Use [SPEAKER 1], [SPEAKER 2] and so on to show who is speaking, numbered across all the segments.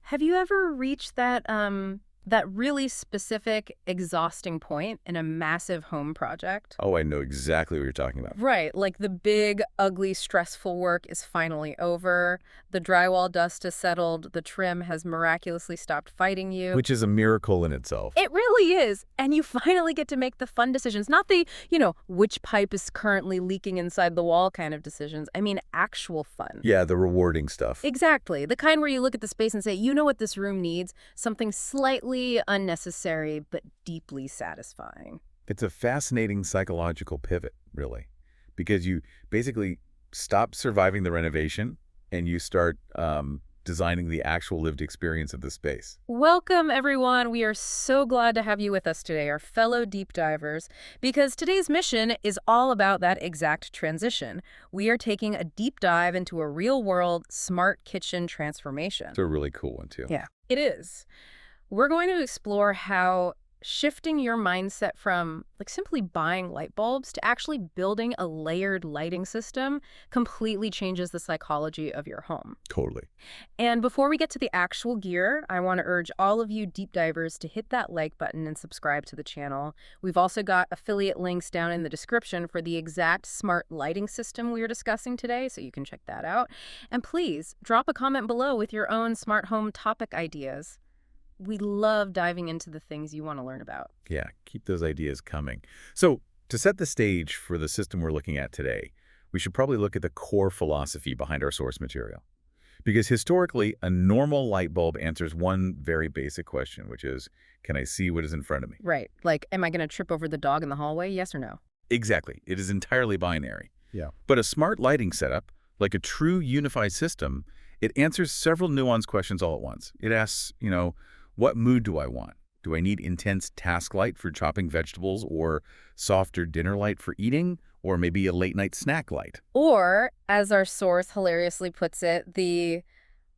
[SPEAKER 1] Have you ever reached that really specific, exhausting point in a massive home project?
[SPEAKER 2] Oh, I know exactly what you're talking about.
[SPEAKER 1] Right, like the big, ugly, stressful work is finally over, the drywall dust has settled, the trim has miraculously stopped fighting you.
[SPEAKER 2] Which is a miracle in itself.
[SPEAKER 1] It really is. And you finally get to make the fun decisions, not the, which pipe is currently leaking inside the wall kind of decisions. I mean, actual fun.
[SPEAKER 2] Yeah, the rewarding stuff.
[SPEAKER 1] Exactly. The kind where you look at the space and say, you know what this room needs? Something slightly unnecessary, but deeply satisfying.
[SPEAKER 2] It's a fascinating psychological pivot, really, because you basically stop surviving the renovation and you start designing the actual lived experience of the space.
[SPEAKER 1] Welcome, everyone. We are so glad to have you with us today, our fellow deep divers, because today's mission is all about that exact transition. We are taking a deep dive into a real-world smart kitchen transformation.
[SPEAKER 2] It's a really cool one, too.
[SPEAKER 1] Yeah, it is. We're going to explore how shifting your mindset from simply buying light bulbs to actually building a layered lighting system completely changes the psychology of your home.
[SPEAKER 2] Totally.
[SPEAKER 1] And before we get to the actual gear, I want to urge all of you deep divers to hit that like button and subscribe to the channel. We've also got affiliate links down in the description for the exact smart lighting system we are discussing today, so you can check that out. And please drop a comment below with your own smart home topic ideas. We love diving into the things you want to learn about.
[SPEAKER 2] Yeah, keep those ideas coming. So, to set the stage for the system we're looking at today, we should probably look at the core philosophy behind our source material. Because historically, a normal light bulb answers one very basic question, which is, can I see what is in front of me?
[SPEAKER 1] Right. Like, am I going to trip over the dog in the hallway? Yes or no?
[SPEAKER 2] Exactly. It is entirely binary.
[SPEAKER 3] Yeah.
[SPEAKER 2] But a smart lighting setup, like a true unified system, it answers several nuanced questions all at once. It asks, what mood do I want? Do I need intense task light for chopping vegetables or softer dinner light for eating? Or maybe a late-night snack light?
[SPEAKER 1] Or, as our source hilariously puts it,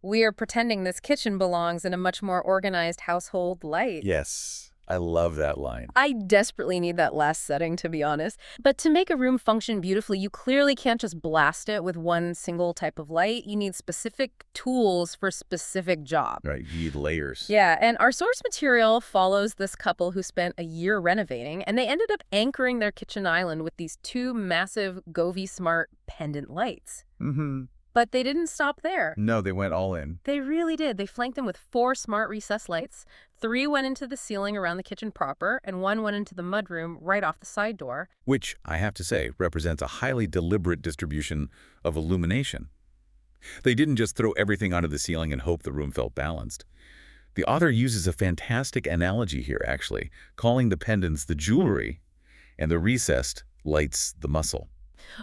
[SPEAKER 1] we are pretending this kitchen belongs in a much more organized household light.
[SPEAKER 2] Yes, I love that line.
[SPEAKER 1] I desperately need that last setting, to be honest. But to make a room function beautifully, you clearly can't just blast it with one single type of light. You need specific tools for specific jobs.
[SPEAKER 2] Right, you need layers.
[SPEAKER 1] Yeah, and our source material follows this couple who spent a year renovating, and they ended up anchoring their kitchen island with these two massive govee smart pendant lights.
[SPEAKER 2] Mm-hmm.
[SPEAKER 1] But they didn't stop there.
[SPEAKER 2] No, they went all in.
[SPEAKER 1] They really did. They flanked them with 4 smart recessed lights. 3 went into the ceiling around the kitchen proper, and 1 went into the mudroom right off the side door.
[SPEAKER 2] Which, I have to say, represents a highly deliberate distribution of illumination. They didn't just throw everything onto the ceiling and hope the room felt balanced. The author uses a fantastic analogy here, actually, calling the pendants the jewelry and the recessed lights the muscle.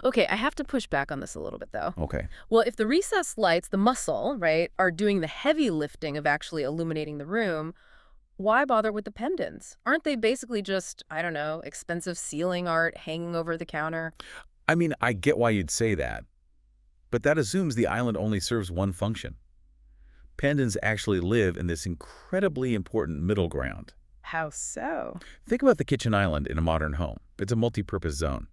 [SPEAKER 1] Okay, I have to push back on this a little bit, though.
[SPEAKER 2] Okay.
[SPEAKER 1] Well, if the recessed lights, the muscle, right, are doing the heavy lifting of actually illuminating the room, why bother with the pendants? Aren't they basically just, I don't know, expensive ceiling art hanging over the counter?
[SPEAKER 2] I mean, I get why you'd say that, but that assumes the island only serves one function. Pendants actually live in this incredibly important middle ground.
[SPEAKER 1] How so?
[SPEAKER 2] Think about the kitchen island in a modern home. It's a multi-purpose zone.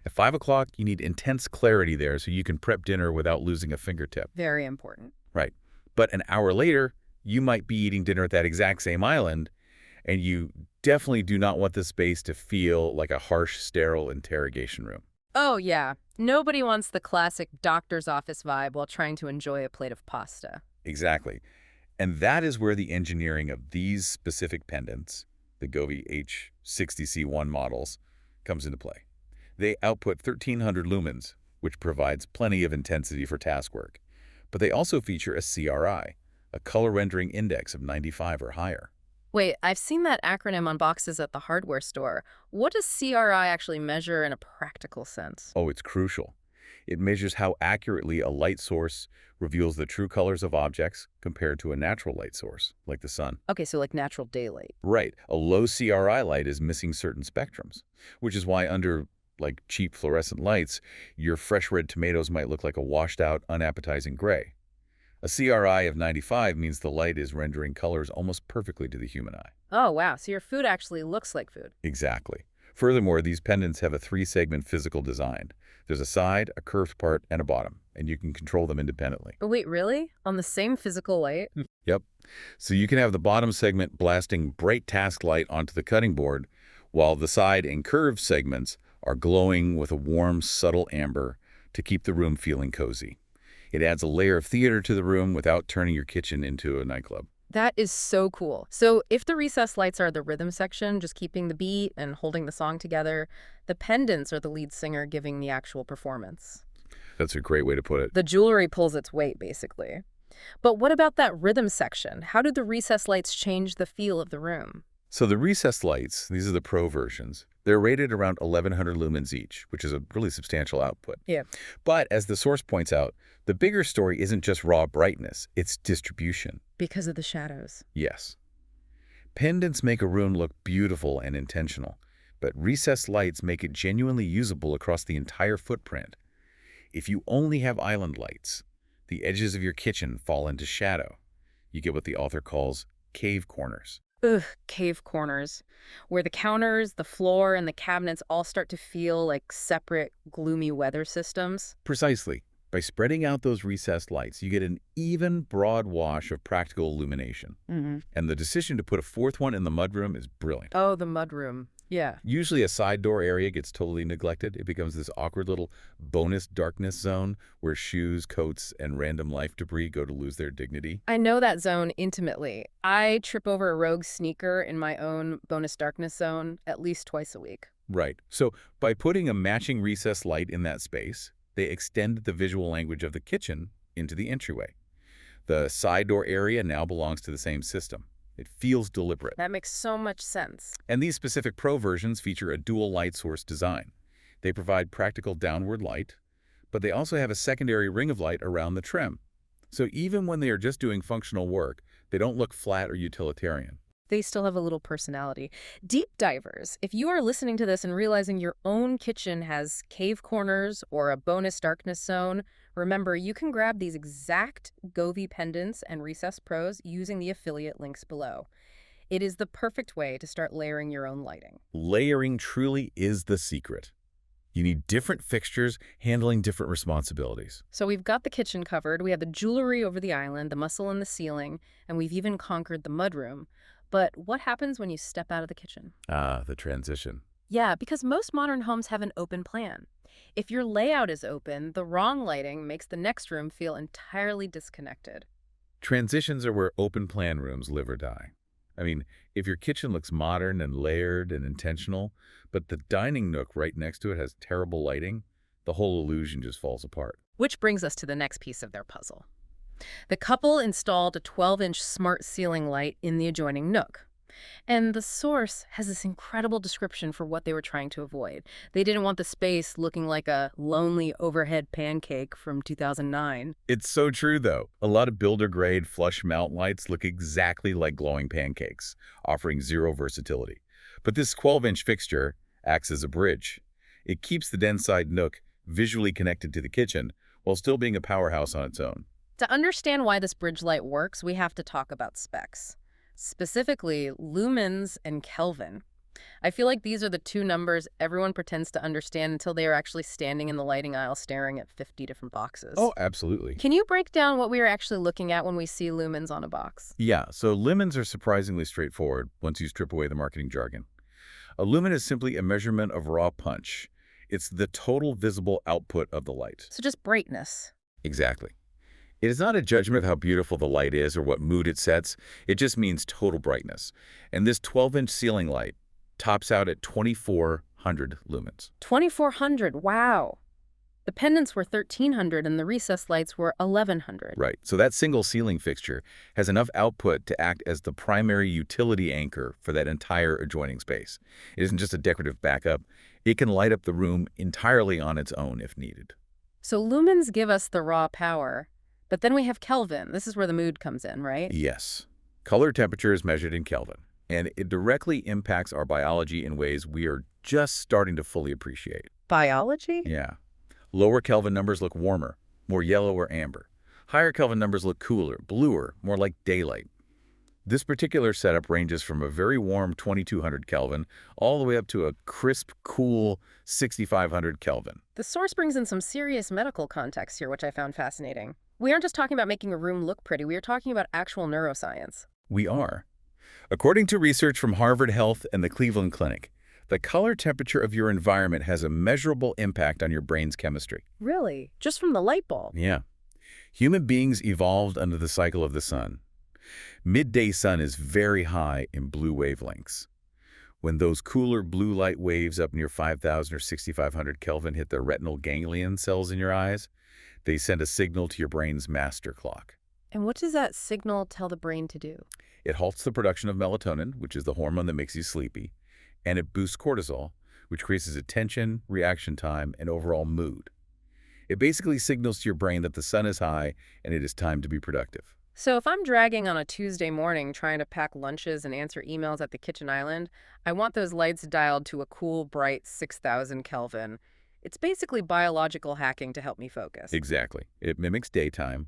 [SPEAKER 2] At 5 o'clock, you need intense clarity there so you can prep dinner without losing a fingertip.
[SPEAKER 1] Very important.
[SPEAKER 2] Right. But an hour later, you might be eating dinner at that exact same island, and you definitely do not want the space to feel like a harsh, sterile interrogation room.
[SPEAKER 1] Oh, yeah. Nobody wants the classic doctor's office vibe while trying to enjoy a plate of pasta.
[SPEAKER 2] Exactly. And that is where the engineering of these specific pendants, the govee H60C1 models, comes into play. They output 1,300 lumens, which provides plenty of intensity for task work. But they also feature a CRI, a color rendering index of 95 or higher.
[SPEAKER 1] Wait, I've seen that acronym on boxes at the hardware store. What does CRI actually measure in a practical sense?
[SPEAKER 2] Oh, it's crucial. It measures how accurately a light source reveals the true colors of objects compared to a natural light source, like the sun.
[SPEAKER 1] Okay, so like natural daylight.
[SPEAKER 2] Right. A low CRI light is missing certain spectrums, which is why under cheap fluorescent lights, your fresh red tomatoes might look like a washed-out, unappetizing gray. A CRI of 95 means the light is rendering colors almost perfectly to the human eye.
[SPEAKER 1] Oh, wow. So your food actually looks like food.
[SPEAKER 2] Exactly. Furthermore, these pendants have a 3-segment physical design. There's a side, a curved part, and a bottom, and you can control them independently.
[SPEAKER 1] Oh, wait, really? On the same physical light?
[SPEAKER 2] Yep. So you can have the bottom segment blasting bright task light onto the cutting board, while the side and curved segments are glowing with a warm, subtle amber to keep the room feeling cozy. It adds a layer of theater to the room without turning your kitchen into a nightclub.
[SPEAKER 1] That is so cool. So if the recessed lights are the rhythm section, just keeping the beat and holding the song together, the pendants are the lead singer giving the actual performance.
[SPEAKER 2] That's a great way to put it.
[SPEAKER 1] The jewelry pulls its weight, basically. But what about that rhythm section? How do the recessed lights change the feel of the room?
[SPEAKER 2] So the recessed lights, these are the pro versions. They're rated around 1,100 lumens each, which is a really substantial output.
[SPEAKER 1] Yeah.
[SPEAKER 2] But as the source points out, the bigger story isn't just raw brightness, it's distribution.
[SPEAKER 1] Because of the shadows.
[SPEAKER 2] Yes. Pendants make a room look beautiful and intentional, but recessed lights make it genuinely usable across the entire footprint. If you only have island lights, the edges of your kitchen fall into shadow. You get what the author calls cave corners.
[SPEAKER 1] Ugh, cave corners, where the counters, the floor, and the cabinets all start to feel like separate, gloomy weather systems.
[SPEAKER 2] Precisely. By spreading out those recessed lights, you get an even, broad wash of practical illumination. And the decision to put a fourth one in the mudroom is brilliant.
[SPEAKER 1] Oh, the mudroom. Yeah.
[SPEAKER 2] Usually a side door area gets totally neglected. It becomes this awkward little bonus darkness zone where shoes, coats, and random life debris go to lose their dignity.
[SPEAKER 1] I know that zone intimately. I trip over a rogue sneaker in my own bonus darkness zone at least twice a week.
[SPEAKER 2] Right. So by putting a matching recessed light in that space, they extend the visual language of the kitchen into the entryway. The side door area now belongs to the same system. It feels deliberate.
[SPEAKER 1] That makes so much sense.
[SPEAKER 2] And these specific pro versions feature a dual light source design. They provide practical downward light, but they also have a secondary ring of light around the trim. So even when they are just doing functional work, they don't look flat or utilitarian.
[SPEAKER 1] They still have a little personality. Deep divers, if you are listening to this and realizing your own kitchen has cave corners or a bonus darkness zone, remember you can grab these exact govee pendants and recessed pros using the affiliate links below. It is the perfect way to start layering your own lighting.
[SPEAKER 2] Layering truly is the secret. You need different fixtures handling different responsibilities.
[SPEAKER 1] So we've got the kitchen covered, we have the jewelry over the island, the muscle in the ceiling, and we've even conquered the mudroom. But what happens when you step out of the kitchen?
[SPEAKER 2] Ah, the transition.
[SPEAKER 1] Yeah, because most modern homes have an open plan. If your layout is open, the wrong lighting makes the next room feel entirely disconnected.
[SPEAKER 2] Transitions are where open plan rooms live or die. I mean, if your kitchen looks modern and layered and intentional, but the dining nook right next to it has terrible lighting, the whole illusion just falls apart.
[SPEAKER 1] Which brings us to the next piece of their puzzle. The couple installed a 12-inch smart ceiling light in the adjoining nook. And the source has this incredible description for what they were trying to avoid. They didn't want the space looking like a lonely overhead pancake from 2009.
[SPEAKER 2] It's so true, though. A lot of builder-grade flush mount lights look exactly like glowing pancakes, offering zero versatility. But this 12-inch fixture acts as a bridge. It keeps the den side nook visually connected to the kitchen while still being a powerhouse on its own.
[SPEAKER 1] To understand why this bridge light works, we have to talk about specs. Specifically, lumens and Kelvin. I feel like these are the two numbers everyone pretends to understand until they are actually standing in the lighting aisle staring at 50 different boxes.
[SPEAKER 2] Oh, absolutely.
[SPEAKER 1] Can you break down what we are actually looking at when we see lumens on a box?
[SPEAKER 2] Yeah, so lumens are surprisingly straightforward once you strip away the marketing jargon. A lumen is simply a measurement of raw punch. It's the total visible output of the light.
[SPEAKER 1] So just brightness.
[SPEAKER 2] Exactly. It is not a judgment of how beautiful the light is or what mood it sets. It just means total brightness. And this 12-inch ceiling light tops out at 2,400 lumens.
[SPEAKER 1] 2,400, wow. The pendants were 1,300 and the recessed lights were 1,100.
[SPEAKER 2] Right, so that single ceiling fixture has enough output to act as the primary utility anchor for that entire adjoining space. It isn't just a decorative backup. It can light up the room entirely on its own if needed.
[SPEAKER 1] So lumens give us the raw power. But then we have Kelvin. This is where the mood comes in, right?
[SPEAKER 2] Yes. Color temperature is measured in Kelvin, and it directly impacts our biology in ways we are just starting to fully appreciate.
[SPEAKER 1] Biology?
[SPEAKER 2] Yeah. Lower Kelvin numbers look warmer, more yellow or amber. Higher Kelvin numbers look cooler, bluer, more like daylight. This particular setup ranges from a very warm 2200 Kelvin all the way up to a crisp, cool 6500 Kelvin.
[SPEAKER 1] The source brings in some serious medical context here, which I found fascinating. We aren't just talking about making a room look pretty, we are talking about actual neuroscience.
[SPEAKER 2] We are. According to research from Harvard Health and the Cleveland Clinic, the color temperature of your environment has a measurable impact on your brain's chemistry.
[SPEAKER 1] Really? Just from the light bulb?
[SPEAKER 2] Yeah. Human beings evolved under the cycle of the sun. Midday sun is very high in blue wavelengths. When those cooler blue light waves up near 5,000 or 6,500 Kelvin hit the retinal ganglion cells in your eyes, they send a signal to your brain's master clock.
[SPEAKER 1] And what does that signal tell the brain to do?
[SPEAKER 2] It halts the production of melatonin, which is the hormone that makes you sleepy, and it boosts cortisol, which increases attention, reaction time, and overall mood. It basically signals to your brain that the sun is high and it is time to be productive.
[SPEAKER 1] So if I'm dragging on a Tuesday morning trying to pack lunches and answer emails at the kitchen island, I want those lights dialed to a cool, bright 6,000 Kelvin. It's basically biological hacking to help me focus.
[SPEAKER 2] Exactly. It mimics daytime,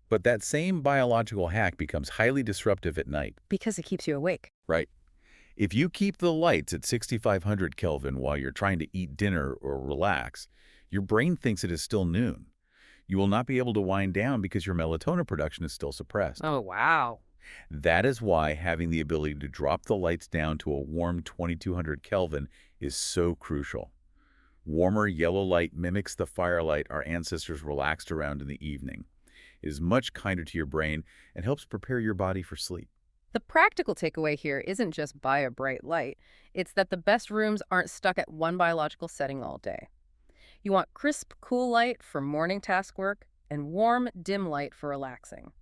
[SPEAKER 2] but that same biological hack becomes highly disruptive at night.
[SPEAKER 1] Because it keeps you awake.
[SPEAKER 2] Right. If you keep the lights at 6,500 Kelvin while you're trying to eat dinner or relax, your brain thinks it is still noon. You will not be able to wind down because your melatonin production is still suppressed.
[SPEAKER 1] Oh, wow.
[SPEAKER 2] That is why having the ability to drop the lights down to a warm 2200 Kelvin is so crucial. Warmer yellow light mimics the firelight our ancestors relaxed around in the evening. It is much kinder to your brain and helps prepare your body for sleep.
[SPEAKER 1] The practical takeaway here isn't just buy a bright light. It's that the best rooms aren't stuck at one biological setting all day. You want crisp, cool light for morning task work and warm, dim light for relaxing.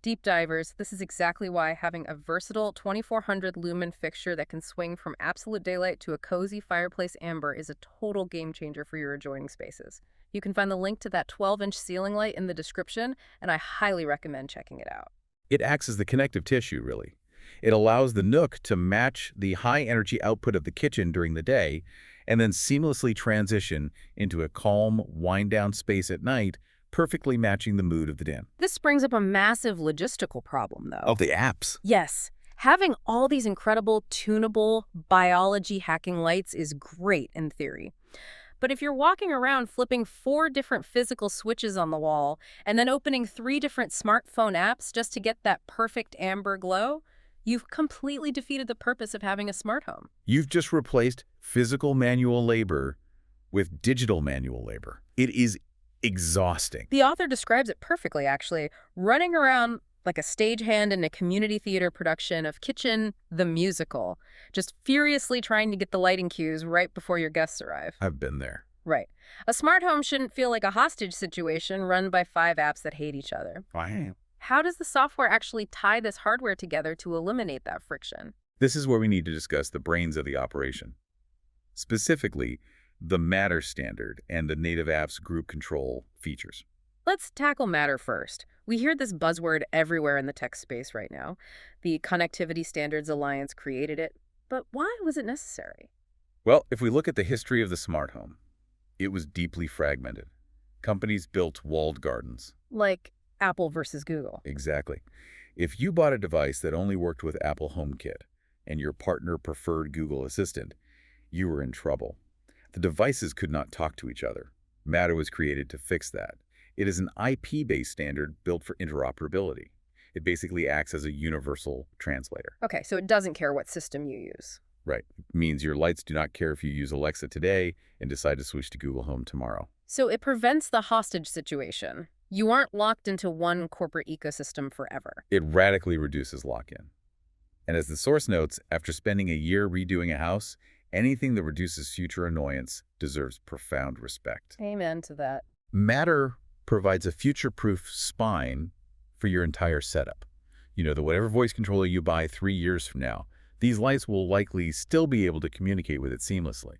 [SPEAKER 1] Deep divers, this is exactly why having a versatile 2400 lumen fixture that can swing from absolute daylight to a cozy fireplace amber is a total game changer for your adjoining spaces. You can find the link to that 12-inch ceiling light in the description, and I highly recommend checking it out.
[SPEAKER 2] It acts as the connective tissue, really. It allows the Nook to match the high-energy output of the kitchen during the day and then seamlessly transition into a calm, wind-down space at night, perfectly matching the mood of the den.
[SPEAKER 1] This brings up a massive logistical problem, though.
[SPEAKER 2] Oh, the apps.
[SPEAKER 1] Yes. Having all these incredible, tunable, biology hacking lights is great in theory. But if you're walking around flipping 4 different physical switches on the wall and then opening 3 different smartphone apps just to get that perfect amber glow, you've completely defeated the purpose of having a smart home.
[SPEAKER 2] You've just replaced physical manual labor with digital manual labor. It is exhausting.
[SPEAKER 1] The author describes it perfectly, actually. Running around like a stagehand in a community theater production of Kitchen, the Musical, just furiously trying to get the lighting cues right before your guests arrive.
[SPEAKER 2] I've been there.
[SPEAKER 1] Right. A smart home shouldn't feel like a hostage situation run by 5 apps that hate each other.
[SPEAKER 2] Wow.
[SPEAKER 1] How does the software actually tie this hardware together to eliminate that friction?
[SPEAKER 2] This is where we need to discuss the brains of the operation. Specifically, the Matter standard and the native apps group control features.
[SPEAKER 1] Let's tackle Matter first. We hear this buzzword everywhere in the tech space right now. The Connectivity Standards Alliance created it, but why was it necessary?
[SPEAKER 2] Well, if we look at the history of the smart home, it was deeply fragmented. Companies built walled gardens.
[SPEAKER 1] Like Apple versus Google.
[SPEAKER 2] Exactly. If you bought a device that only worked with Apple HomeKit and your partner preferred Google Assistant, you were in trouble. The devices could not talk to each other. Matter was created to fix that. It is an IP-based standard built for interoperability. It basically acts as a universal translator.
[SPEAKER 1] Okay, so it doesn't care what system you use.
[SPEAKER 2] Right. It means your lights do not care if you use Alexa today and decide to switch to Google Home tomorrow.
[SPEAKER 1] So it prevents the hostage situation. You aren't locked into one corporate ecosystem forever.
[SPEAKER 2] It radically reduces lock-in. And as the source notes, after spending a year redoing a house, anything that reduces future annoyance deserves profound respect.
[SPEAKER 1] Amen to that.
[SPEAKER 2] Matter provides a future-proof spine for your entire setup. You know, that whatever voice controller you buy 3 years from now, these lights will likely still be able to communicate with it seamlessly.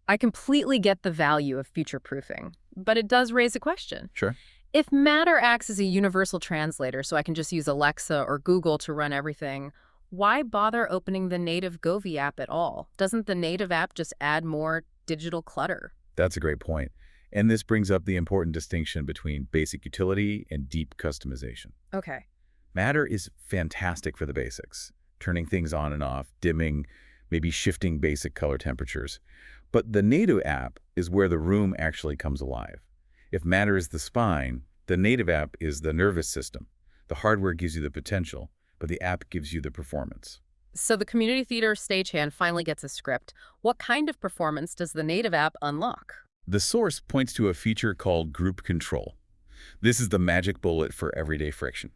[SPEAKER 1] I completely get the value of future-proofing, but it does raise a question.
[SPEAKER 2] Sure.
[SPEAKER 1] If Matter acts as a universal translator so I can just use Alexa or Google to run everything, why bother opening the native govee app at all? Doesn't the native app just add more digital clutter?
[SPEAKER 2] That's a great point. And this brings up the important distinction between basic utility and deep customization.
[SPEAKER 1] Okay.
[SPEAKER 2] Matter is fantastic for the basics, turning things on and off, dimming, maybe shifting basic color temperatures. But the native app is where the room actually comes alive. If Matter is the spine, the native app is the nervous system. The hardware gives you the potential, but the app gives you the performance.
[SPEAKER 1] So the community theater stagehand finally gets a script. What kind of performance does the native app unlock?
[SPEAKER 2] The source points to a feature called group control. This is the magic bullet for everyday friction.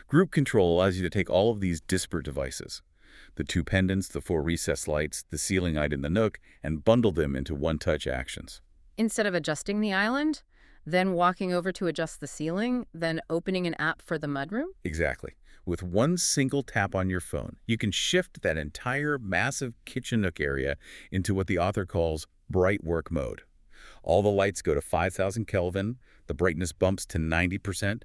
[SPEAKER 2] Group control allows you to take all of these disparate devices, the two pendants, the four recessed lights, the ceiling light in the nook, and bundle them into one-touch actions.
[SPEAKER 1] Instead of adjusting the island, then walking over to adjust the ceiling, then opening an app for the mudroom?
[SPEAKER 2] Exactly. With one single tap on your phone, you can shift that entire massive kitchen nook area into what the author calls bright work mode. All the lights go to 5,000 Kelvin, the brightness bumps to 90%,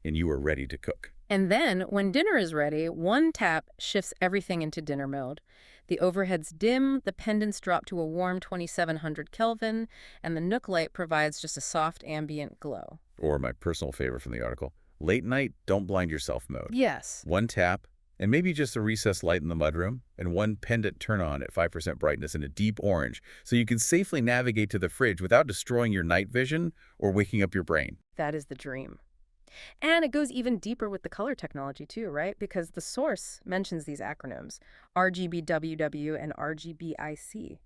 [SPEAKER 2] and you are ready to cook.
[SPEAKER 1] And then, when dinner is ready, one tap shifts everything into dinner mode. The overheads dim, the pendants drop to a warm 2,700 Kelvin, and the nook light provides just a soft ambient glow.
[SPEAKER 2] Or my personal favorite from the article, late night, don't blind yourself mode.
[SPEAKER 1] Yes.
[SPEAKER 2] One tap, and maybe just a recessed light in the mudroom, and one pendant turn on at 5% brightness in a deep orange, so you can safely navigate to the fridge without destroying your night vision or waking up your brain.
[SPEAKER 1] That is the dream. And it goes even deeper with the color technology too, right? Because the source mentions these acronyms, RGBWW and RGBIC.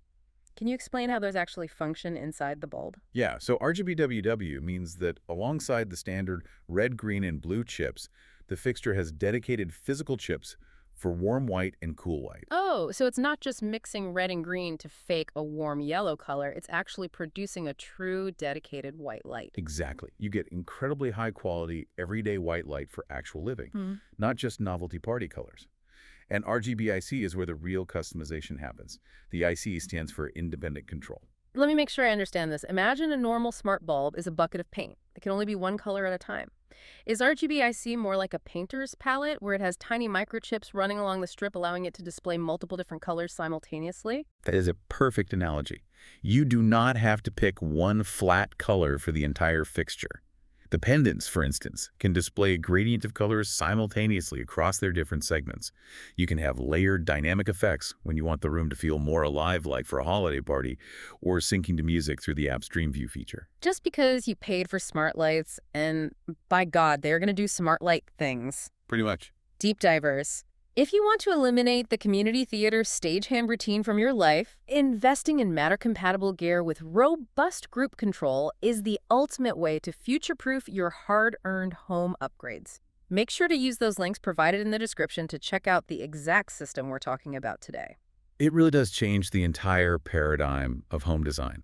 [SPEAKER 1] Can you explain how those actually function inside the bulb?
[SPEAKER 2] Yeah, so RGBWW means that alongside the standard red, green, and blue chips, the fixture has dedicated physical chips for warm white and cool white.
[SPEAKER 1] Oh, so it's not just mixing red and green to fake a warm yellow color. It's actually producing a true dedicated white light.
[SPEAKER 2] Exactly. You get incredibly high quality, everyday white light for actual living, not just novelty party colors. And RGBIC is where the real customization happens. The IC stands for independent control.
[SPEAKER 1] Let me make sure I understand this. Imagine a normal smart bulb is a bucket of paint. It can only be one color at a time. Is RGBIC more like a painter's palette, where it has tiny microchips running along the strip, allowing it to display multiple different colors simultaneously?
[SPEAKER 2] That is a perfect analogy. You do not have to pick one flat color for the entire fixture. The pendants, for instance, can display a gradient of colors simultaneously across their different segments. You can have layered dynamic effects when you want the room to feel more alive, like for a holiday party, or syncing to music through the app's Dream View feature.
[SPEAKER 1] Just because you paid for smart lights, and by God, they're going to do smart light things.
[SPEAKER 2] Pretty much.
[SPEAKER 1] Deep divers. If you want to eliminate the community theater stagehand routine from your life, investing in Matter-compatible gear with robust group control is the ultimate way to future-proof your hard-earned home upgrades. Make sure to use those links provided in the description to check out the exact system we're talking about today.
[SPEAKER 2] It really does change the entire paradigm of home design.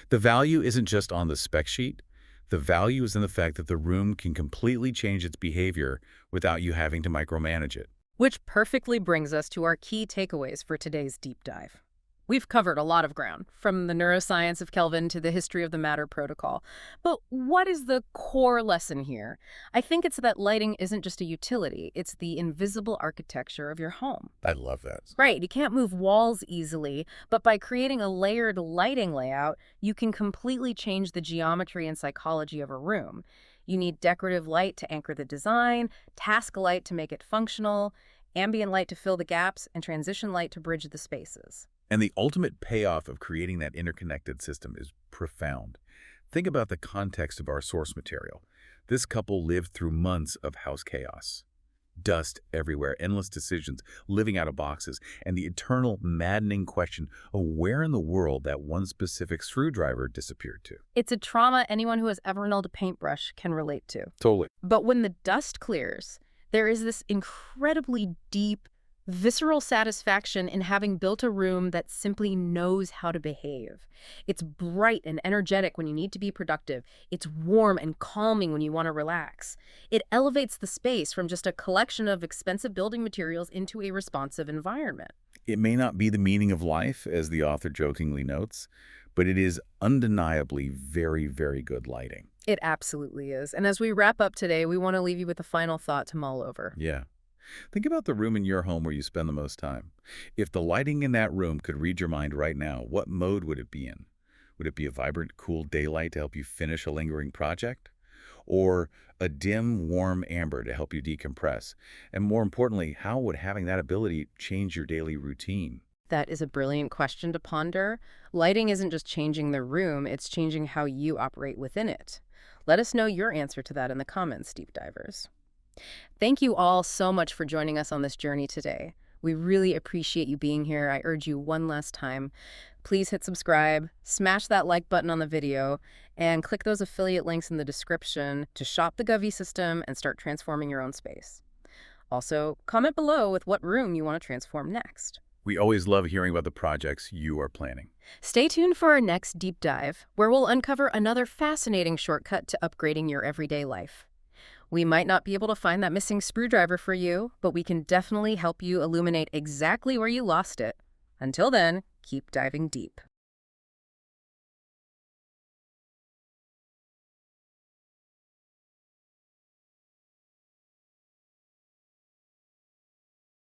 [SPEAKER 2] The value isn't just on the spec sheet. The value is in the fact that the room can completely change its behavior without you having to micromanage it.
[SPEAKER 1] Which perfectly brings us to our key takeaways for today's deep dive. We've covered a lot of ground, from the neuroscience of Kelvin to the history of the Matter protocol. But what is the core lesson here? I think it's that lighting isn't just a utility, it's the invisible architecture of your home.
[SPEAKER 2] I love that.
[SPEAKER 1] Right, you can't move walls easily, but by creating a layered lighting layout, you can completely change the geometry and psychology of a room. You need decorative light to anchor the design, task light to make it functional, ambient light to fill the gaps, and transition light to bridge the spaces.
[SPEAKER 2] And the ultimate payoff of creating that interconnected system is profound. Think about the context of our source material. This couple lived through months of house chaos. Dust everywhere, endless decisions, living out of boxes, and the eternal, maddening question of where in the world that one specific screwdriver disappeared to.
[SPEAKER 1] It's a trauma anyone who has ever held a paintbrush can relate to.
[SPEAKER 2] Totally.
[SPEAKER 1] But when the dust clears, there is this incredibly deep, visceral satisfaction in having built a room that simply knows how to behave. It's bright and energetic when you need to be productive. It's warm and calming when you want to relax. It elevates the space from just a collection of expensive building materials into a responsive environment.
[SPEAKER 2] It may not be the meaning of life, as the author jokingly notes, but it is undeniably very, very good lighting.
[SPEAKER 1] It absolutely is. And as we wrap up today, we want to leave you with a final thought to mull over.
[SPEAKER 2] Yeah. Think about the room in your home where you spend the most time. If the lighting in that room could read your mind right now, what mode would it be in? Would it be a vibrant, cool daylight to help you finish a lingering project? or a dim, warm amber to help you decompress? And more importantly, how would having that ability change your daily routine?
[SPEAKER 1] That is a brilliant question to ponder. Lighting isn't just changing the room, it's changing how you operate within it. Let us know your answer to that in the comments, deep divers. Thank you all so much for joining us on this journey today. We really appreciate you being here. I urge you one last time, please hit subscribe, smash that like button on the video, and click those affiliate links in the description to shop the Govee system and start transforming your own space. Also, comment below with what room you want to transform next.
[SPEAKER 2] We always love hearing about the projects you are planning.
[SPEAKER 1] Stay tuned for our next deep dive, where we'll uncover another fascinating shortcut to upgrading your everyday life. We might not be able to find that missing screwdriver for you, but we can definitely help you illuminate exactly where you lost it. Until then, keep diving deep.